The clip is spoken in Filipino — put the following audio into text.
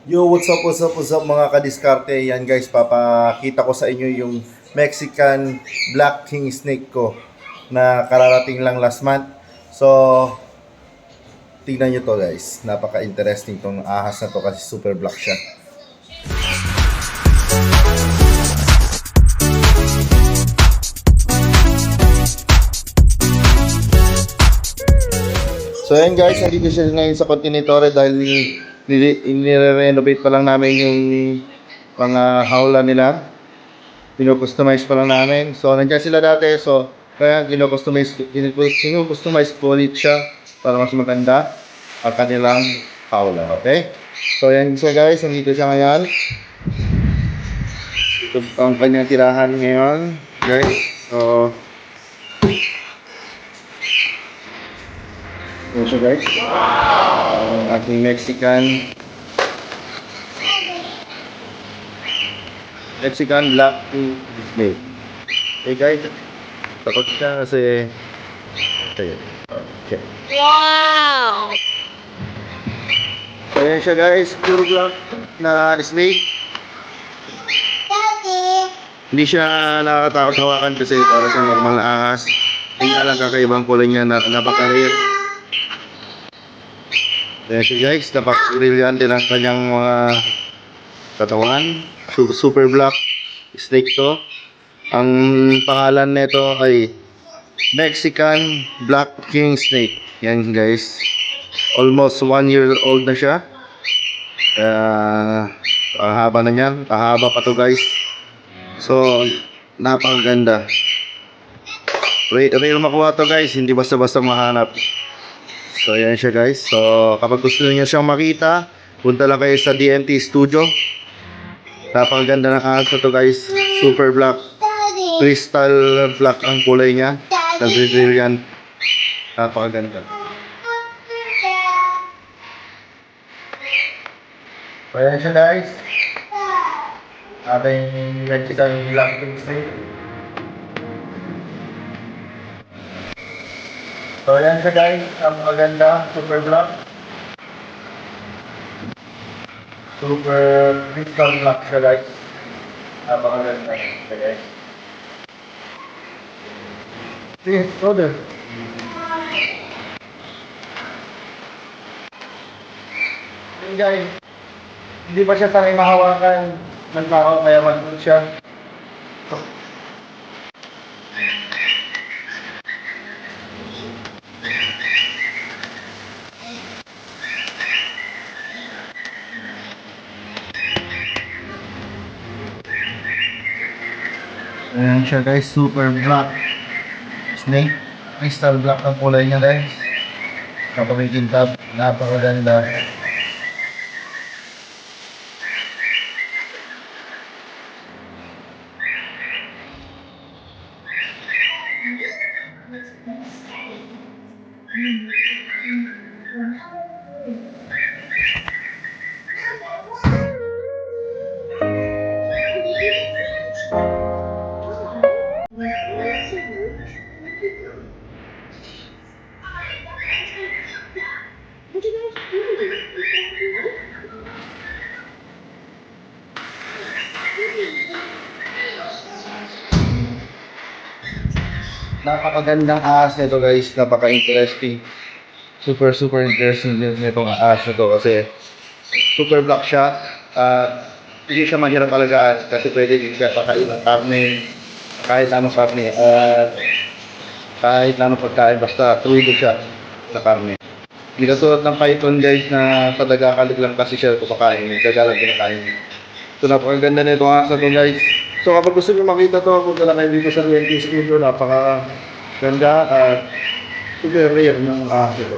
Yo, what's up mga kadiskarte. Yan guys, papakita ko sa inyo yung Mexican Black King Snake ko na kararating lang last month. So, tignan nyo to guys. Napaka-interesting tong ahas na to kasi super black siya. So yan guys, nandito siya ngayon sa Continentore dahil nire-renovate pa lang namin yung mga hawla nila. Pino-customize pa lang namin. So nandiyan sila dati, so kaya gino-customize po ulit siya para mas maganda ang kanilang hawla. Okay? So yan siya guys, nandito siya ngayon. Ito ang kanyang tirahan ngayon guys. So yan siya guys. Ang ating Mexican Black King Snake. Okay guys, takot siya kasi okay. Wow! So yan siya guys, pure black na snake. Hindi siya nakakatakot hawakan kasi para sa normal na ahas. Hindi lang kakaibang kulay niya na napaka-rare. Yan siya guys, napaka-brilliant din ang kanyang mga katawan. Super black snake to. Ang pangalan nito ay Mexican Black King Snake. Yan guys, almost 1 year old na siya. Ang haba na niyan, pahaba pa to guys. So napakaganda. Rare makuha to guys, hindi basta-basta mahanap. So yan siya guys. So kapag gusto niyo siyang makita, punta lang kayo sa DMT Studio. Napakaganda ng ahas na to guys. Super black, crystal black ang kulay niya. Nag-brilliant. Napakaganda. So yan siya guys, ating Mexican Black King Snake. So yan siya guys, ang maganda, super black. Super crystal black siya guys. Napakaganda siya guys. Sige, order. Hey guys, hindi pa siya sanay mahawakan ng tao kaya mag-good siya. Ayan siya guys, super black snake. Crystal black ang kulay niya guys. Kapag-ikintab, napakaganda. Napakagandang ahas nito guys, napaka-interesting. Super interesting din nitong ahas na to kasi super black siya. Hindi siya mahirap alagaan kasi pwede din siya pakain ng karne, kahit anong karne, kahit anong pagkain, basta tuwido siya sa karne. Hindi katulad ng python guys na padagakalig lang kasi siya kumakain, dagalang kinakain. So napakaganda nitong ahas na to guys. So kapag gusto nyo makita to, punta lang kayo dito sa DMT Studio. Napaka ganda at super rare ng ahas ito.